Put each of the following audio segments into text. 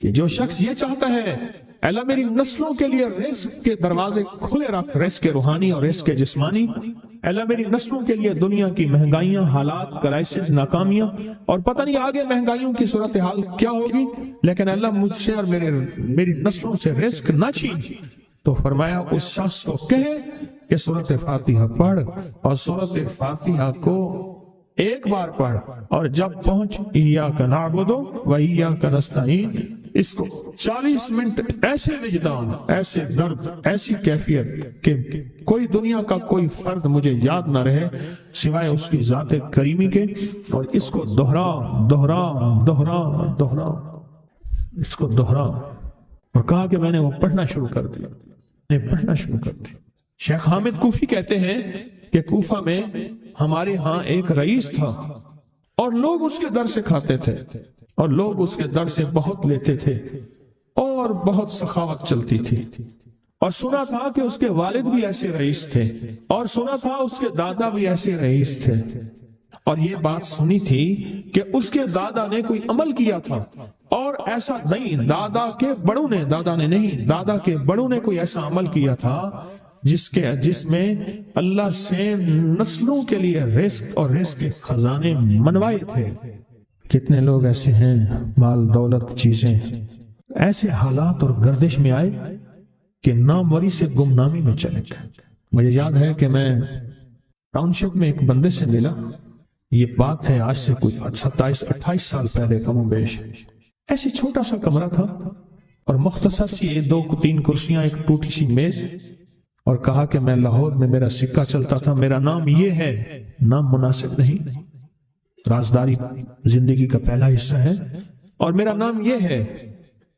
کہ جو شخص یہ چاہتا ہے اللہ میری نسلوں کے لیے رزق کے دروازے کھلے رکھ، رزق کے روحانی اور رزق کے جسمانی، اللہ میری نسلوں کے لیے دنیا کی مہنگائیاں، حالات، کرائسس، ناکامیاں اور پتہ نہیں آگے مہنگائیوں کی صورتحال کیا ہوگی، لیکن اللہ مجھ سے اور میری نسلوں سے رزق نہ چھین، تو فرمایا اس شخص کو کہے کہ سورۃ فاتحہ پڑھ، اور سورۃ فاتحہ کو ایک بار پڑھ، اور جب پہنچ ایاک نعبد و ایاک نستعین، اس کو 40 منٹ ایسے وجدان، ایسے درد، ایسی کیفیت کہ کوئی دنیا کا کوئی فرد مجھے یاد نہ رہے سوائے اس کی ذات کریمی کے، اور اس کو دہرا دہرا دہرا دہرا، اس کو دہرا، اور کہا کہ میں نے وہ پڑھنا شروع کر دیا، پڑھنا شروع کر دیا۔ شیخ حامد کوفی کہتے ہیں کہ کوفہ میں ہمارے ہاں ایک رئیس تھا، اور لوگ اس کے در سے کھاتے تھے، اور لوگ اس کے در سے بہت لیتے تھے، اور بہت سخاوت چلتی تھی، اور سنا تھا کہ اس کے والد بھی ایسے رئیس تھے، اور سنا تھا اس کے دادا بھی ایسے رئیس تھے، اور یہ بات سنی تھی کہ اس کے دادا نے کوئی عمل کیا تھا، اور ایسا نہیں، دادا کے بڑوں نے کوئی ایسا عمل کیا تھا جس میں اللہ سے نسلوں کے لیے رزق اور رزق کے خزانے منوائے تھے۔ کتنے لوگ ایسے ہیں، مال دولت چیزیں، ایسے حالات اور گردش میں آئے کہ ناموری سے گمنامی میں چلے گئے۔ مجھے یاد ہے کہ میں ٹاؤن شپ میں ایک بندے سے ملا، یہ بات ہے آج سے کوئی 27-28 سال پہلے کم و بیش، ایسے چھوٹا سا کمرہ تھا اور مختصر سی 2-3 کرسیاں، ایک ٹوٹی سی میز، اور کہا کہ میں لاہور میں میرا سکہ چلتا تھا، میرا نام یہ ہے، نام مناسب نہیں، رازداری زندگی کا پہلا حصہ ہے، اور میرا نام یہ ہے،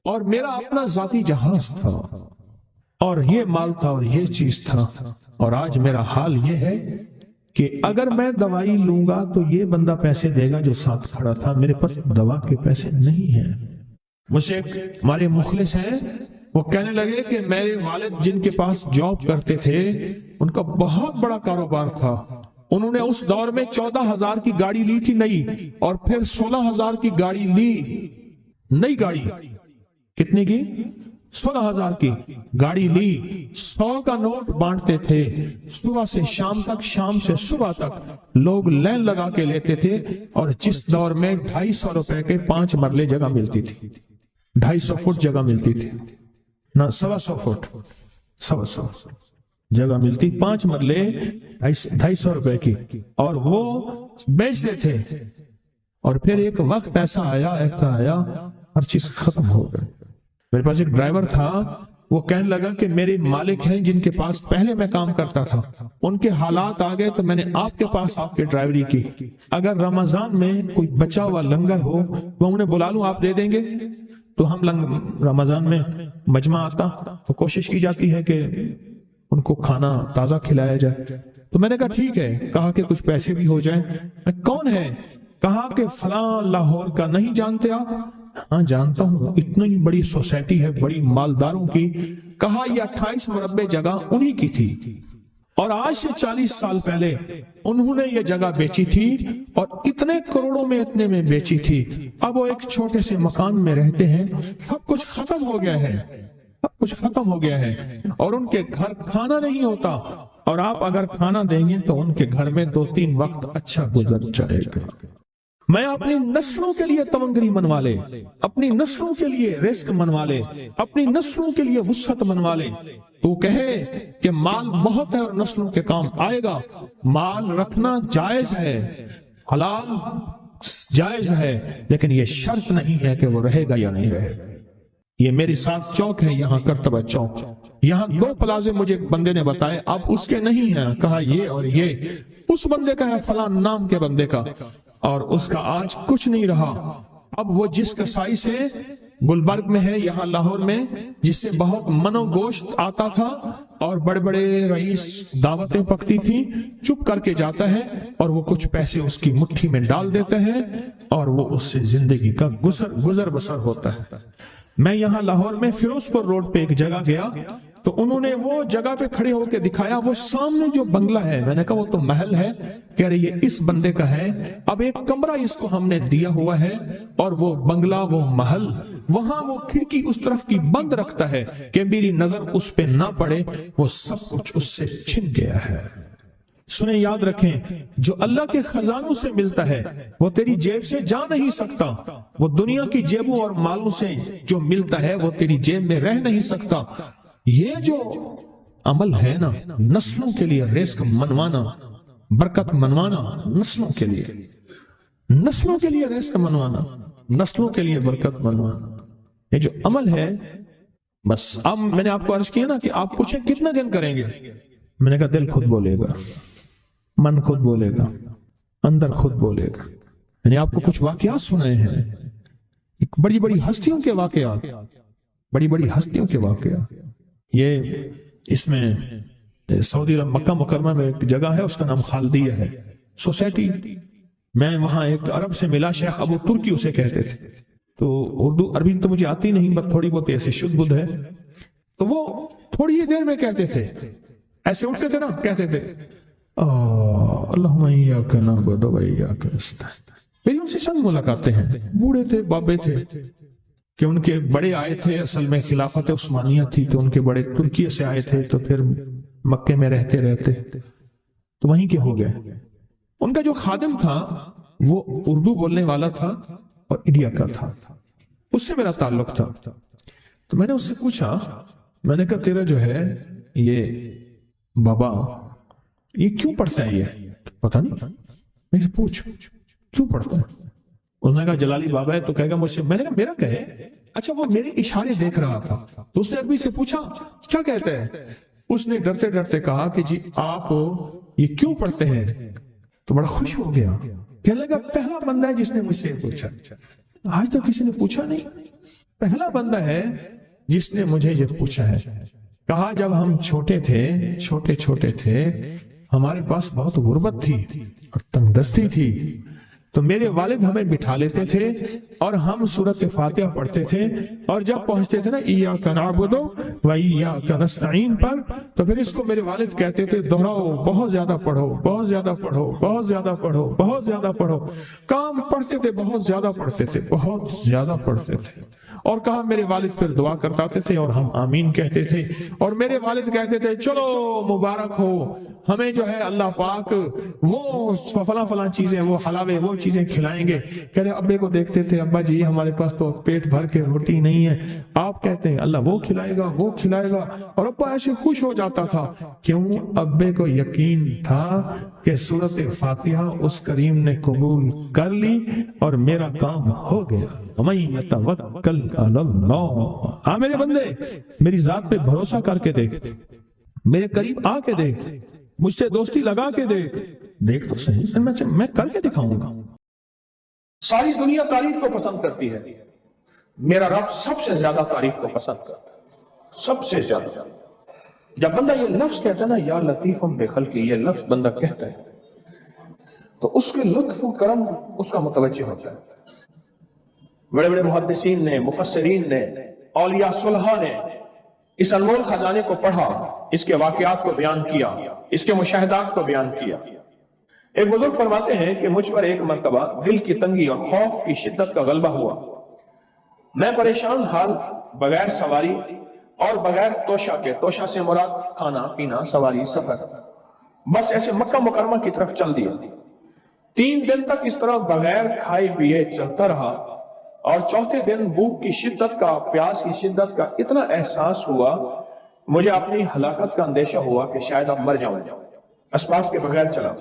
اور میرا اپنا ذاتی جہاز تھا، اور یہ مال تھا، اور یہ چیز تھا، اور آج میرا حال یہ ہے کہ اگر میں دوائی لوں گا تو یہ بندہ پیسے دے گا جو ساتھ کھڑا تھا، میرے پاس دوا کے پیسے نہیں ہیں۔ مجھے ہمارے مخلص ہیں، وہ کہنے لگے کہ میرے والد جن کے پاس جاب کرتے تھے ان کا بہت بڑا کاروبار تھا، انہوں نے اس دور میں 14,000 کی گاڑی لی تھی نئی، اور پھر 16,000 کی گاڑی لی، نئی گاڑی، کتنے کی؟ 16,000 کی گاڑی لی، 100 کا نوٹ بانٹتے تھے، صبح سے شام تک، شام سے صبح تک لوگ لین لگا کے لیتے تھے، اور جس دور میں 250 روپے کے 5 مرلے جگہ ملتی تھی، 250 فٹ جگہ ملتی تھی، نہ 125 فٹ، 125 جگہ ملتی، 5 مرلے 250 روپے کی، اور وہ بیچتے تھے۔ اور پھر ایک وقت ایسا آیا ہر چیز ختم ہو گئی۔ میرے پاس ایک ڈرائیور تھا، وہ کہنے لگا کہ میرے مالک ہیں جن کے پاس پہلے میں کام کرتا تھا، ان کے حالات آ گئے تو میں نے آپ کے پاس آپ کی ڈرائیوری کی، اگر رمضان میں کوئی بچا ہوا لنگر ہو وہ انہیں بلا لوں، آپ دے دیں گے؟ تو ہم رمضان میں مجمع آتا تو کوشش کی جاتی ہے کہ ان کو کھانا تازہ کھلایا جائے، تو میں نے کہا ٹھیک ہے، کہا کہ کچھ پیسے بھی ہو جائیں۔ میں کون ہے؟ کہا کہ فلاں لاہور کا، نہیں جانتے آپ؟ ہاں جانتا ہوں، اتنی بڑی سوسائٹی ہے، بڑی مالداروں کی۔ کہا یہ 28 مربع جگہ انہی کی تھی، اور آج سے 40 سال پہلے انہوں نے یہ جگہ بیچی تھی، اور اتنے کروڑوں میں اتنے میں بیچی تھی، اب وہ ایک چھوٹے سے مکان میں رہتے ہیں، سب کچھ ختم ہو گیا ہے، سب کچھ ختم ہو گیا ہے، اور ان کے گھر کھانا نہیں ہوتا، اور آپ اگر کھانا دیں گے تو ان کے گھر میں 2-3 وقت اچھا گزر جائے گا۔ میں اپنی نسلوں کے لیے تمنگری منوا لے، اپنی نسلوں کے لیے رزق منوا لے، اپنی نسلوں کے لیے وسعت منوا لے۔ تو کہے کہ مال بہت ہے اور نسلوں کے کام آئے گا، مال رکھنا جائز ہے، حلال جائز ہے، لیکن یہ شرط نہیں ہے کہ وہ رہے گا یا نہیں رہے گا۔ یہ میری ساتھ چوک ہے، یہاں کرتبہ چوک، یہاں 2 پلازے مجھے بندے نے بتائے، اب اس کے نہیں ہیں، کہا یہ اور یہ اس بندے کا ہے، فلاں نام کے بندے کا، اور اس کا آج کچھ نہیں رہا۔ اب وہ جس کسائی سے گلبرگ میں ہے، یہاں لاہور میں، جس سے بہت منو گوشت آتا تھا اور بڑے بڑے رئیس دعوتیں پکتی تھی، چپ کر کے جاتا ہے اور وہ کچھ پیسے اس کی مٹھی میں ڈال دیتے ہیں اور وہ اس سے زندگی کا گزر بسر ہوتا ہے۔ میں یہاں لاہور میں فیروز پور روڈ پہ ایک جگہ گیا، تو انہوں نے وہ جگہ پہ کھڑے ہو کے دکھایا، وہ سامنے جو بنگلہ ہے، میں نے کہا وہ تو محل ہے، کہہ رہے یہ اس بندے کا ہے، اب ایک کمرہ اس کو ہم نے دیا ہوا ہے، اور وہ بنگلہ، وہ محل، وہاں وہ کھڑکی اس طرف کی بند رکھتا ہے کہ میری نظر اس پہ نہ پڑے، وہ سب کچھ اس سے چھن گیا ہے۔ سنیں، یاد رکھیں، جو اللہ کے خزانوں سے ملتا ہے وہ تیری جیب سے جا نہیں سکتا، وہ دنیا کی جیبوں اور مالوں سے جو ملتا ہے وہ تیری جیب میں رہ نہیں سکتا۔ یہ جو عمل ہے نا، نسلوں کے لیے رزق منوانا، برکت منوانا، نسلوں کے لیے، نسلوں کے لیے رزق منوانا، نسلوں کے لیے برکت منوانا، یہ جو عمل ہے، بس اب میں نے آپ کو عرض کیا نا کہ آپ پوچھیں کتنے دن کریں گے، میں نے کہا دل خود بولے گا، من خود بولے گا، اندر خود بولے گا۔ میں نے آپ کو کچھ واقعات سنائے ہیں، بڑی بڑی ہستیوں کے واقعات، بڑی بڑی ہستیوں کے واقعات۔ یہ اس میں سعودی عرب مکہ مکرمہ میں ایک جگہ ہے، اس کا نام خالدیہ ہے سوسائٹی۔ میں وہاں ایک عرب سے ملا، شیخ ابو ترکی اسے کہتے تھے، تو اردو عربی تو مجھے آتی نہیں، بس تھوڑی بہت ایسے شد بدھ ہے، تو وہ تھوڑی ہی دیر میں کہتے تھے، ایسے اٹھتے تھے نا، کہتے تھے اللہم ایاک نعبد و ایاک نستعین۔ میری ان سے چند ملاقاتیں ہیں، بوڑھے تھے، بابے تھے، کہ ان کے بڑے آئے تھے، اصل میں خلافت عثمانیہ تھی تو ان کے بڑے ترکیہ سے آئے تھے، تو پھر مکے میں رہتے تو وہیں کے ہو گئے۔ ان کا جو خادم تھا وہ اردو بولنے والا تھا اور انڈیا کا تھا، اس سے میرا تعلق تھا۔ تو میں نے اس سے پوچھا، میں نے کہا تیرا جو ہے یہ بابا یہ کیوں پڑھتا ہے؟ یہ پتہ نہیں، میں سے پوچھ کیوں پڑھتا ہے؟ اس نے کہا جلالی بابا ہے تو کہے گا مجھ سے، میں نے کہا میرا کہے، اچھا وہ میرے اشارے دیکھ رہا تھا، تو اس نے عربی سے پوچھا کیا کہتا ہے؟ اس نے ڈرتے ڈرتے کہا کہ جی آپ یہ کیوں پڑھتے ہیں؟ تو بڑا خوش ہو گیا، کہنے لگا پہلا بندہ ہے جس نے مجھ سے پوچھا، آج تک کسی نے پوچھا نہیں، پہلا بندہ ہے جس نے مجھے یہ پوچھا ہے۔ کہا جب ہم چھوٹے تھے ہمارے پاس بہت غربت تھی اور تنگ دستی تھی، تو میرے والد ہمیں بٹھا لیتے تھے اور ہم سورۃ فاتحہ پڑھتے تھے، اور جب پہنچتے تھے نا ایاک نعبد و ایاک نستعین پر، تو پھر اس کو میرے والد کہتے تھے دہراؤ، بہت زیادہ پڑھو، بہت زیادہ پڑھو، بہت زیادہ پڑھو، بہت زیادہ پڑھو۔ کام پڑھتے تھے، بہت زیادہ پڑھتے تھے، بہت زیادہ پڑھتے تھے، اور کہا میرے والد پھر دعا کرتاتے تھے اور ہم آمین کہتے تھے، اور میرے والد کہتے تھے چلو مبارک ہو، ہمیں جو ہے اللہ پاک وہ فلاں چیزیں، وہ حلاوے، وہ چیزیں کھلائیں گے۔ کہہ رہے ابے کو دیکھتے تھے، ابا جی ہمارے پاس تو پیٹ بھر کے روٹی نہیں ہے، آپ کہتے ہیں اللہ وہ کھلائے گا، وہ کھلائے گا، اور ابا ایسے خوش ہو جاتا تھا۔ کیوں؟ ابے کو یقین تھا کہ سورۃ فاتحہ اس کریم نے قبول کر لی اور میرا کام ہو گیا۔ وَمَن يَتَوَکَّلْ عَلَى اللَّهِ، آ میرے بندے میری ذات پہ بھروسہ کر کے دیکھ، میرے قریب آ کے دیکھ، مجھ سے دوستی لگا کے دیکھ تو صحیح، میں کر کے دکھاؤں گا۔ ساری دنیا تعریف کو پسند کرتی ہے، میرا رب سب سے زیادہ تعریف کو پسند کرتا ہے، سب سے زیادہ۔ جب بندہ یہ لفظ کہتا ہے نا یا لطیف بخلقہ، یہ لفظ بندہ کہتا ہے تو اس کے لطف و کرم اس کا متوجہ ہوتا ہے۔ بڑے بڑے محدثین نے، مفسرین نے، اولیاء صلحاء نے اس انمول خزانے کو پڑھا، اس کے واقعات کو بیان کیا، اس کے مشاہدات کو بیان کیا۔ ایک بزرگ فرماتے ہیں کہ مجھ پر ایک مرتبہ دل کی تنگی اور خوف کی شدت کا غلبہ ہوا، میں پریشان حال، بغیر سواری اور بغیر توشہ کے، توشہ سے مراد کھانا پینا، سواری، سفر، بس ایسے مکہ مکرمہ کی طرف چل دیا۔ 3 دن تک اس طرح بغیر کھائے پیے چلتا رہا، اور چوتھے دن بھوک کی شدت کا، پیاس کی شدت کا اتنا احساس ہوا، مجھے اپنی ہلاکت کا اندیشہ ہوا کہ شاید اب مر جاؤں، اسباب کے بغیر چلا۔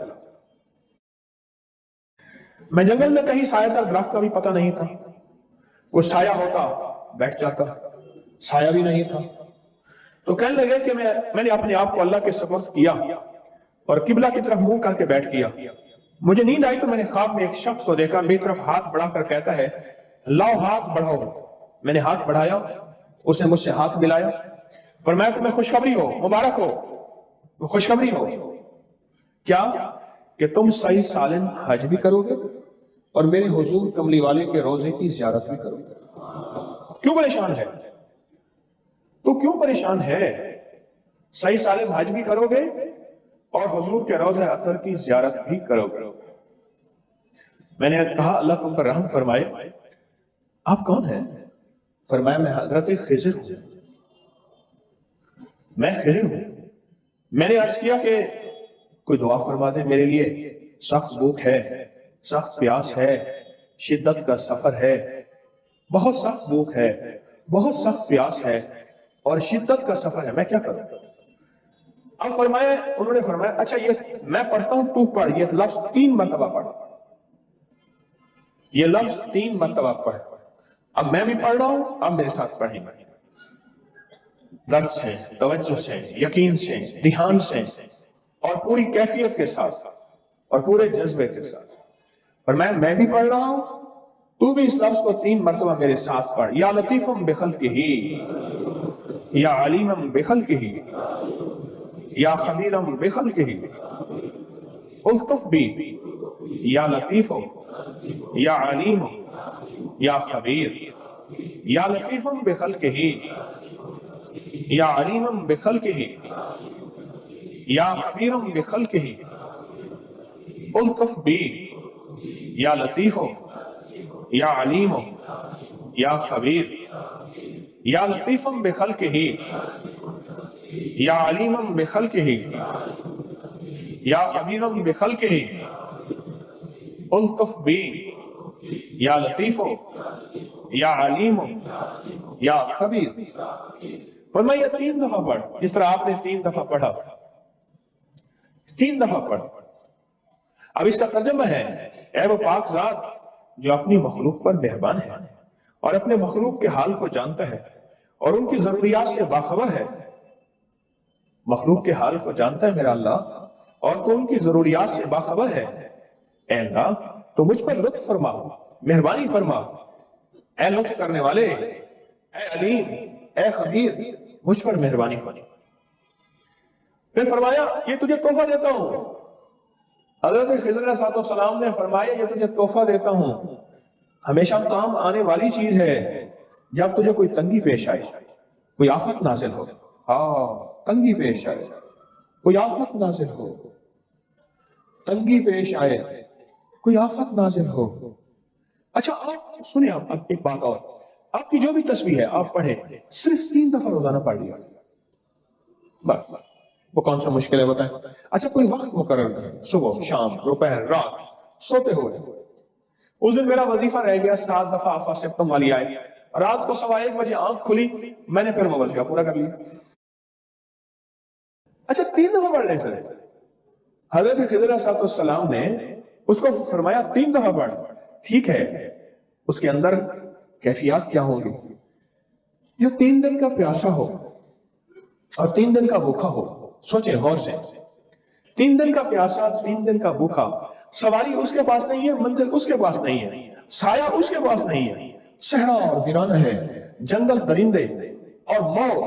میں جنگل میں کہیں سایہ دار درخت کا بھی پتہ نہیں تھا، کوئی سایہ ہوتا بیٹھ جاتا، سایہ بھی نہیں تھا۔ تو کہنے لگے کہ میں نے اپنے آپ کو اللہ کے سپرد کیا اور قبلہ کی طرف منہ کر کے بیٹھ گیا۔ مجھے نیند آئی تو میں نے خواب میں ایک شخص کو دیکھا، میری طرف ہاتھ بڑھا کر کہتا ہے لاؤ ہاتھ بڑھاؤ۔ میں نے ہاتھ بڑھایا، اس نے مجھ سے ہاتھ ملایا، فرمایا تمہیں خوشخبری ہو، مبارک ہو، خوشخبری ہو کیا کہ تم صحیح سالم حج بھی کرو گے اور میرے حضور کملی والے کے روزے کی زیارت بھی کرو گے۔ کیوں پریشان ہے تو؟ کیوں پریشان ہے؟ صحیح سالم حج بھی کرو گے اور حضور کے روضہ اطہر کی زیارت بھی کرو گے۔ میں نے کہا اللہ تم پر رحم فرمائے، آپ کون ہیں؟ فرمایا میں حضرت خضر ہوں، میں خضر ہوں۔ میں نے عرض کیا کہ کوئی دعا فرما دے میرے لیے، سخت بھوک ہے، سخت پیاس ہے، شدت کا سفر ہے، بہت سخت بھوک ہے، بہت سخت پیاس ہے اور شدت کا سفر ہے، میں کیا کروں؟ اب فرمایا، انہوں نے فرمایا اچھا یہ میں پڑھتا ہوں تو پڑھ، یہ لفظ 3 مرتبہ پڑھ، یہ لفظ 3 مرتبہ پڑھ۔ اب میں بھی پڑھ رہا ہوں، اب میرے ساتھ پڑھیں، درد سے، توجہ سے، یقین سے، دھیان سے اور پوری کیفیت کے ساتھ اور پورے جذبے کے ساتھ۔ اور میں بھی پڑھ رہا ہوں، تو بھی اس لفظ کو 3 مرتبہ میرے ساتھ پڑھ۔ یا لطیفم بخلقہ، یا علیمم بخلقہ، یا خبیرم بخلقہ، الطف بی، یا لطیف، یا علیم، یا خبیر، یا لطیفم بخلقہ، یا علیمم بخلقہ، یا خبیرم بخلقہ، الطف بی، یا لطیف، یا علیم، یا خبیر، یا لطیفم بخلقہ، یا علیمم بخلقہ، یا خبیرم بخلقہ، الطف بی، یا لطیف، یا علیم، یا خبیر۔ فرمایا 3 دفعہ پڑھ، جس طرح آپ نے 3 دفعہ پڑھا، 3 دفعہ پڑھ۔ اب اس کا ترجمہ ہے، اے وہ پاک ذات جو اپنی مخلوق پر مہربان ہے اور اپنے مخلوق کے حال کو جانتا ہے اور ان کی ضروریات سے باخبر ہے۔ مخلوق کے حال کو جانتا ہے میرا اللہ اور تو ان کی ضروریات سے باخبر ہے۔ اے اللہ تو مجھ پر لطف فرما، مہربانی فرما، اے لطف کرنے والے، اے علیم، اے خبیر، مجھ پر مہربانی فرما۔ پھر فرمایا یہ تجھے تحفہ دیتا ہوں۔ حضرت خضر علیہ السلام نے فرمایا یہ تجھے تحفہ دیتا ہوں، ہمیشہ کام آنے والی چیز ہے جب تجھے کوئی تنگی پیش آئے، کوئی آفت نازل ہو۔ تنگی پیش آئے، کوئی آفت نازل ہو، تنگی پیش آئے، کوئی آفت نازل ہو۔ اچھا آپ سنیں، آپ ایک بات اور، آپ کی جو بھی تسبیح ہے آپ پڑھیں، صرف 3 دفعہ روزانہ پڑھ لیا، بس۔ وہ کون سا مشکل ہے بتائیں؟ اچھا کوئی وقت مقرر کریں، صبح، شام، دوپہر، رات، سوتے ہوئے۔ اس دن میرا وظیفہ رہ گیا 7 دفعہ آفا سپتم والی آئی، رات کو 1:15 بجے آنکھ کھلی، میں نے پھر وہ وظیفہ پورا کر لیا۔ اچھا 3 دفعہ پڑھ لیں سر۔ حضرت خضر علیہ السلام نے اس کو فرمایا 3 دفعہ پڑھ، ٹھیک ہے، اس کے اندر کیفیات کیا ہوں گی؟ جو 3 دن کا پیاسا ہو اور 3 دن کا بھوکا ہو، سوچیں غور سے، 3 دن کا پیاسا، 3 دن کا بھوکا، سواری اس کے پاس نہیں ہے، منزل اس کے پاس نہیں ہے، سایہ اس کے پاس نہیں ہے، صحرا اور ویرانہ ہے، جنگل، درندے اور موت،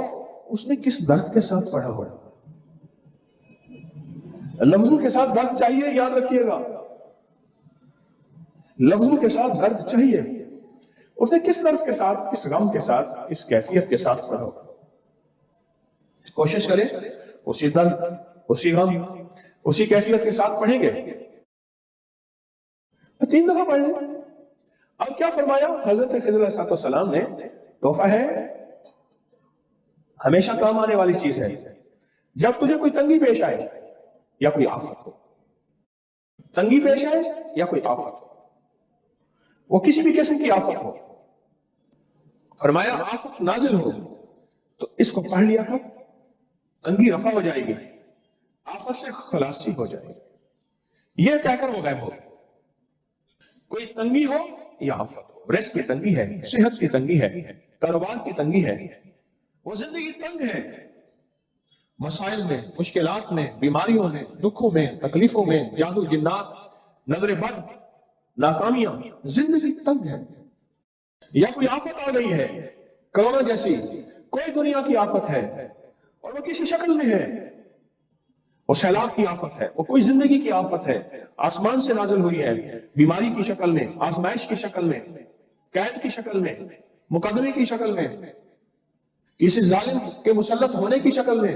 اس نے کس درد کے ساتھ پڑھا ہوا؟ لفظوں کے ساتھ درد چاہیے، یاد رکھیے گا، لفظوں کے ساتھ درد چاہیے۔ اس نے کس درد کے ساتھ، کس غم کے ساتھ، کس کیفیت کے ساتھ پڑھا؟ کوشش کریں اسی درد، اسی غم، اسی کیفیت کے ساتھ پڑھیں گے۔ 3 دفعہ پڑھ لیں۔ اب کیا فرمایا حضرت خضر علیہ السلام نے؟ تحفہ ہے، ہمیشہ کام آنے والی چیز ہے، جب تجھے کوئی تنگی پیش آئے یا کوئی آفت ہو، تنگی پیش آئے یا کوئی آفت ہو، وہ کسی بھی قسم کی آفت ہو، فرمایا آفت نازل ہو تو اس کو پڑھ لیا کر، تنگی رفع ہو جائے گی، آفت سے خلاصی ہو جائے گی۔ یہ کہہ کر وہ غائب ہو۔ کوئی تنگی ہو یا آفت ہو، رزق کی تنگی ہے، صحت کی تنگی ہے، کاروبار کی تنگی ہے، وہ زندگی تنگ ہے، مسائل میں، مشکلات میں، بیماریوں میں، دکھوں میں، تکلیفوں میں، جادو جنات، نظر بد، ناکامیاں، زندگی تنگ ہے، یا کوئی آفت آ گئی ہے، کرونا جیسی کوئی دنیا کی آفت ہے اور وہ کسی شکل میں ہے، وہ سیلاب کی آفت ہے، وہ کوئی زندگی کی آفت ہے، آسمان سے نازل ہوئی ہے، بیماری کی شکل میں، آزمائش کی شکل میں، قید کی شکل میں، مقدمے کی شکل میں، کسی ظالم کے مسلط ہونے کی شکل میں،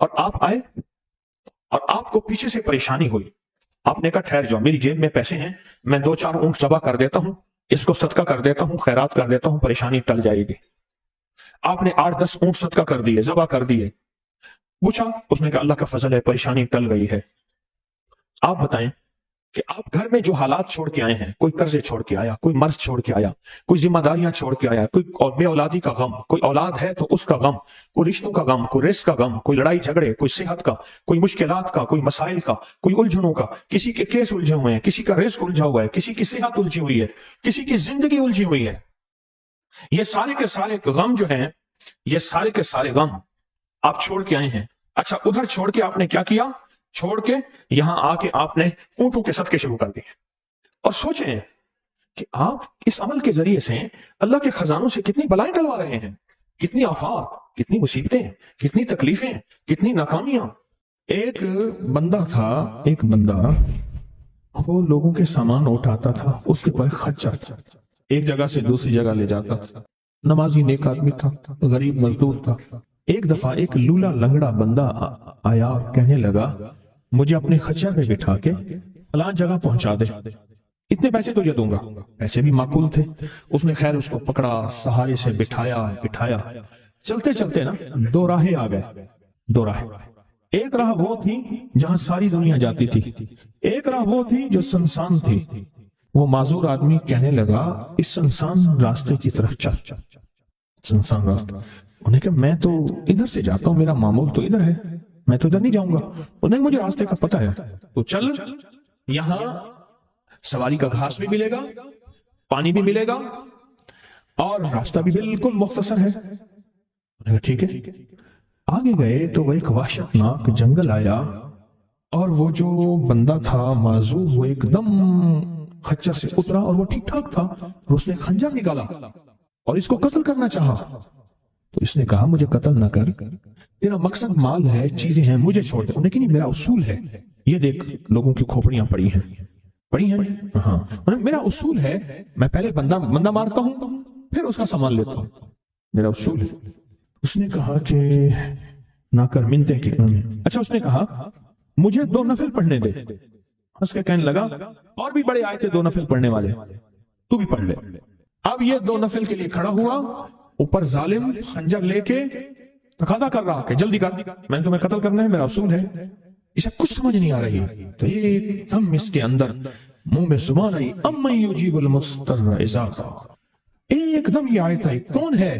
اور آپ آئے اور آپ کو پیچھے سے پریشانی ہوئی، آپ نے کہا ٹھہر جاؤ، میری جیب میں پیسے ہیں، میں 2-4 اونٹ ذبح کر دیتا ہوں، اس کو صدقہ کر دیتا ہوں، خیرات کر دیتا ہوں، پریشانی ٹل جائے گی۔ آپ نے 8-10 اونٹ صدقہ کر دیے، ذبح کر دیے، پوچھا، اس نے کہا اللہ کا فضل ہے، پریشانی ٹل گئی ہے۔ آپ بتائیں کہ آپ گھر میں جو حالات چھوڑ کے آئے ہیں، کوئی قرضے چھوڑ کے آیا، کوئی مرض چھوڑ کے آیا، کوئی ذمہ داریاں چھوڑ کے آیا، کوئی بے اولادی کا غم، کوئی اولاد ہے تو اس کا غم، کوئی رشتوں کا غم، کوئی رزق کا غم، کوئی لڑائی جھگڑے، کوئی صحت کا، کوئی مشکلات کا، کوئی مسائل کا، کوئی الجھنوں کا، کسی کے کیس الجھے ہوئے ہیں، کسی کا رزق الجھا ہوا ہے، کسی کی صحت الجھی ہوئی ہے، کسی کی زندگی الجھی ہوئی ہے۔ یہ سارے کے سارے غم جو ہیں، یہ سارے کے سارے غم آپ چھوڑ کے آئے ہیں۔ اچھا، ادھر چھوڑ کے آپ نے کیا کیا؟ چھوڑ کے یہاں آ کے آپ نے اونٹوں کے صدقے شروع کر دیے، اور سوچیں کہ آپ اس عمل کے ذریعے سے اللہ کے خزانوں سے کتنی بلائیں ٹلوا رہے ہیں، کتنی آفات، کتنی مصیبتیں، کتنی تکلیفیں، کتنی ناکامیاں۔ ایک بندہ تھا، ایک بندہ وہ لوگوں کے سامان اٹھاتا تھا، اس کے پاس خچر تھا، ایک جگہ سے دوسری جگہ لے جاتا تھا، نمازی نیک آدمی تھا، غریب مزدور تھا۔ ایک دفعہ ایک لولا لنگڑا بندہ آیا اور کہنے لگا مجھے اپنے خچر میں بٹھا کے فلاں جگہ پہنچا دے، اتنے پیسے تجھے دوں گا۔ پیسے بھی معقول تھے، اس نے خیر اس کو پکڑا، سہارے سے بٹھایا، چلتے چلتے نا 2 راہیں آ گئے، 2 راہیں۔ ایک راہ وہ تھی جہاں ساری دنیا جاتی تھی، ایک راہ وہ تھی جو سنسان تھی۔ وہ معذور آدمی کہنے لگا اس سنسان راستے کی طرف چل، سنسان راستہ۔ انہوں نے کہا میں تو ادھر سے جاتا ہوں، میرا معمول تو ادھر ہے، میں تو ادھر نہیں جاؤں گا۔ انہوں نے مجھے راستے کا پتہ ہے، تو چل، یہاں سواری کا گھاس بھی ملے گا، پانی بھی ملے گا، اور راستہ بھی بالکل مختصر ہے۔ انہوں نے کہا ٹھیک ہے۔ آگے گئے تو وہ ایک وحشتناک جنگل آیا، اور وہ جو بندہ تھا معذور، وہ ایک دم خچر سے اترا، اور وہ ٹھیک ٹھاک تھا، اور اس نے خنجر نکالا اور اس کو قتل کرنا چاہا۔ تو اس نے کہا مجھے قتل نہ کر، تیرا مقصد مال ہے، چیزیں ہیں، مجھے چھوڑ دے۔ انہوں نے کہا میرا اصول ہے، یہ دیکھ لوگوں کی کھوپڑیاں پڑی ہیں، ہاں، میرا اصول ہے میں پہلے بندہ مارتا ہوں، پھر اس کا سامان لیتا ہوں، میرا اصول ہے۔ اس نے کہا کہ نہ کر منتے کی۔ اچھا، اس نے کہا مجھے 2 نفل پڑھنے دے۔ اس کے کہنے لگا اور بھی بڑے آئے تھے 2 نفل پڑھنے والے، تو بھی پڑھ لے۔ اب یہ 2 نفل کے لیے کھڑا ہوا، اوپر ظالم خنجر لے کے تقاضا کر رہا کہ جلدی کر، میں نے تمہیں قتل کرنا ہے، میرا اصول ہے۔ اسے کچھ سمجھ نہیں آ رہی، تو ایک دم اس کے اندر منہ میں زبان آئی، امن یجیب المضطر اذا دعا۔ ایک دم یہ آیت آئی، کون ہے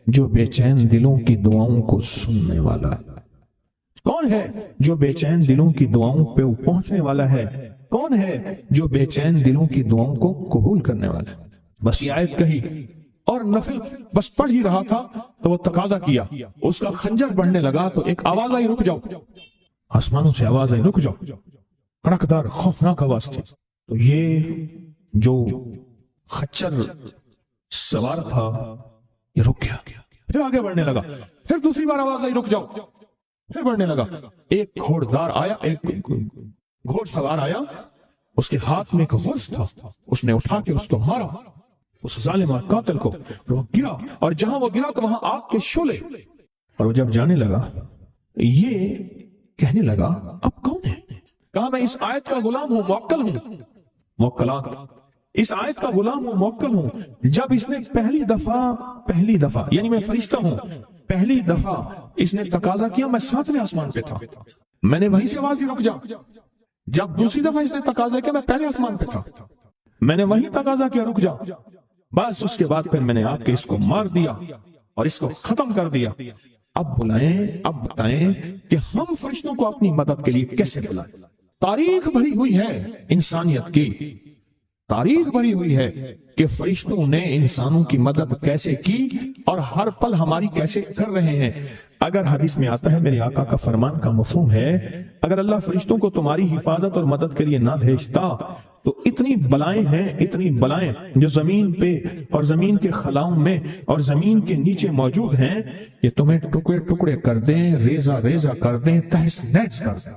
جو بے چین دلوں کی دعاؤں کو سننے والا ہے؟ کون ہے جو بے چین دلوں کی دعاؤں پہ پہنچنے والا ہے؟ کون ہے جو بے چین دلوں کی دعاؤں کو قبول کرنے والا ہے؟ بس یہ آیت کہی، اور نفل بس پڑھ ہی رہا تھا تو وہ تقاضا کیا، اس کا خنجر بڑھنے لگا تو ایک آواز آئی رک جاؤ، آسمانوں سے آواز آئی رک جاؤ، کڑکدار خوفناک آواز تھی۔ تو یہ جو خچر سوار تھا یہ رک گیا، پھر آگے بڑھنے لگا، پھر دوسری بار آواز آئی رک جاؤ، پھر بڑھنے لگا۔ ایک گھوڑدار آیا، ایک گھوڑ سوار آیا، اس کے ہاتھ میں ایک غرض تھا، اس نے اٹھا کے اس کو مارا، اس ظالم اور قاتل کو، وہ گرا، اور جہاں وہ گرا تو وہاں آگ کے شعلے۔ اور وہ جب جانے لگا یہ کہنے لگا اب کون ہے؟ کہا میں اس آیت کا غلام ہوں، موکل ہوں، موکلات، اس آیت کا غلام ہوں، موکل ہوں۔ جب اس نے پہلی دفعہ یعنی میں فرشتہ ہوں، پہلی دفعہ اس نے تقاضا کیا، میں 7ویں آسمان پہ تھا، میں نے وہیں سے آواز دی رک جا۔ جب دوسری دفعہ اس نے تقاضا کیا، میں پہلے آسمان پہ تھا، میں نے وہیں تقاضا کیا رک جا۔ بس اس کے بعد پھر میں نے آپ کے اس کو مار دیا اور اس کو ختم کر دیا۔ اب بتائیں کہ ہم فرشتوں کو اپنی مدد کے لیے کیسے بلائیں؟ تاریخ بھری ہوئی ہے انسانیت کی، تاریخ بھری ہوئی ہے کہ فرشتوں نے انسانوں کی مدد کیسے کی اور ہر پل ہماری کیسے کر رہے ہیں۔ اگر حدیث میں آتا ہے، میرے آقا کا فرمان کا مفہوم ہے، اگر اللہ فرشتوں کو تمہاری حفاظت اور مدد کے لیے نہ بھیجتا تو اتنی بلائیں ہیں، اتنی بلائیں جو زمین پہ اور زمین کے خلاؤں میں اور زمین کے نیچے موجود ہیں، یہ تمہیں ٹکڑے ٹکڑے کر دیں، ریزہ ریزہ کر دیں، تہس نہس کر دیں۔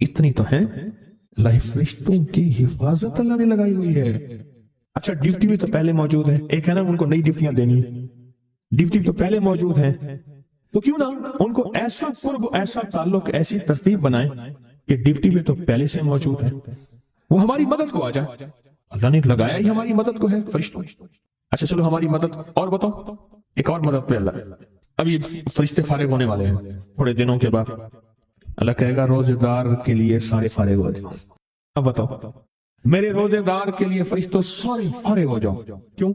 اتنی تو ہے اللہ فرشتوں کی حفاظت اللہ نے لگائی ہوئی ہے۔ اچھا، ڈیوٹی بھی تو پہلے موجود ہے، ایک ہے نا ان کو نئی ڈیوٹیاں دینی، ڈیوٹی تو پہلے موجود ہے، تو کیوں نہ ان کو ایسا قرب، ایسا تعلق، ایسی ترتیب بنائیں کہ ڈیوٹی میں تو پہلے سے موجود ہے، وہ ہماری مدد کو آ جائے۔ اللہ نے لگایا ہی ہماری مدد کو ہے فرشتوں۔ اچھا چلو ہماری مدد اور بتاؤ، ایک اور مدد پہ اللہ، اب یہ فرشتے فارغ ہونے والے ہیں تھوڑے دنوں کے بعد، اللہ کہے گا روزے دار کے لیے سارے فارغ ہو جاؤ۔ اب بتاؤ، میرے روزے دار کے لیے فرشتوں سارے فارغ ہو جاؤ۔ کیوں؟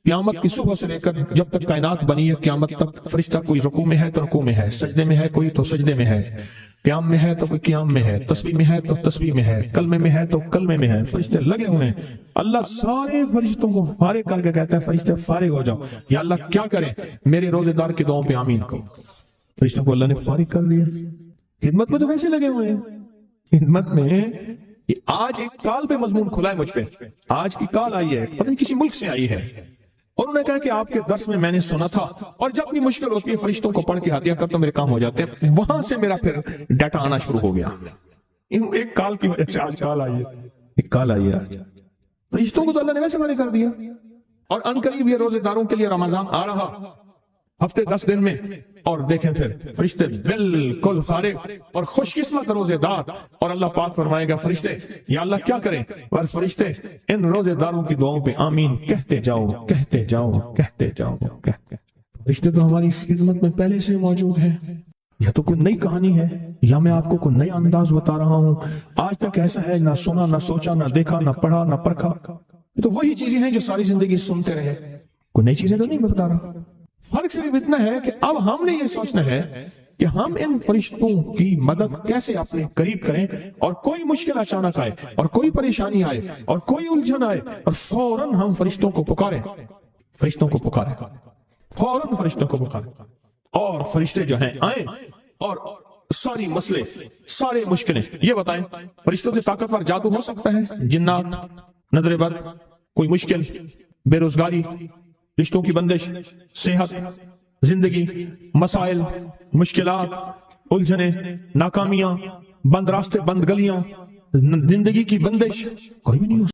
قیامت کی صبح سے لے کر جب تک کائنات بنی ہے قیامت تک فرشتہ کوئی رکوع میں ہے تو رکوع میں ہے، سجدے میں ہے کوئی تو سجدے میں ہے، قیام میں ہے تو کوئی قیام میں ہے، تسبیح میں ہے تو تسبیح میں ہے، کلمے میں ہے تو کلمے میں ہے، فرشتے لگے ہوئے ہیں۔ اللہ سارے فرشتوں کو فارغ کر کے کہتا ہے فرشتے فارغ ہو جاؤ۔ یا اللہ کیا کریں؟ میرے روزے دار کی دعاؤں پہ آمین کہو۔ فرشتوں کو اللہ نے فارغ کر دیا، خدمت میں تو ویسے لگے ہوئے ہیں، خدمت میں۔ آج ایک کال پہ مضمون کھلا ہے مجھ پہ، آج کی کال آئی ہے، پتہ نہیں کسی ملک سے آئی ہے، اور انہوں نے کہا کہ آپ کے درس میں میں نے سنا تھا، اور جب بھی مشکل ہوتی ہے فرشتوں کو پڑھ کے ہاتھیاں کرتا میرے کام ہو جاتے ہیں۔ وہاں سے میرا پھر ڈیٹا آنا شروع ہو گیا، ایک کال کی وجہ سے آج کال آئی ہے، ایک کال آئی ہے آج۔ فرشتوں کو تو اللہ نے ویسے فارغ کر دیا، اور ان قریب یہ روزے داروں کے لیے رمضان آ رہا، ہفتے 10 دن میں، اور دیکھیں پھر فرشتے بالکل فارغ اور خوش قسمت روزے دار، اور اللہ پاک فرمائے گا فرشتے یا اللہ کیا کریں؟ اور فرشتے ان روزے داروں کی دعاؤں پہ آمین کہتے جاؤ، کہتے جاؤ، کہتے جاؤ، کہتے۔ فرشتے تو ہماری خدمت میں پہلے سے موجود ہیں۔ یا تو کوئی نئی کہانی ہے، یا میں آپ کو کوئی نیا انداز بتا رہا ہوں، آج تک ایسا ہے نہ سنا، نہ سوچا، نہ دیکھا، نہ پڑھا، نہ پرکھا۔ یہ تو وہی چیزیں ہیں جو ساری زندگی سنتے رہے، کوئی نئی چیزیں تو نہیں بتا رہا۔ فرق صرف اتنا ہے کہ اب ہم نے یہ سوچنا ہے کہ ہم ان فرشتوں کی مدد کیسے اپنے قریب کریں، اور کوئی مشکل اچانک آئے، اور کوئی پریشانی آئے، اور کوئی الجھن آئے، اور فوراً ہم فرشتوں کو پکاریں، فرشتوں کو پکاریں، فوراً فرشتوں کو پکاریں، اور فرشتے جو ہیں آئیں اور ساری مسئلے، سارے مشکلیں یہ بتائیں۔ فرشتوں سے طاقتور جادو ہو سکتا ہے، جنات، نظر بد، کوئی مشکل، بے روزگاری، رشتوں کی بندش، صحت، زندگی، مسائل، مشکلات، الجھنیں، ناکامیاں، بند راستے، بند گلیاں، زندگی کی بندش، کوئی بھی نہیں ہو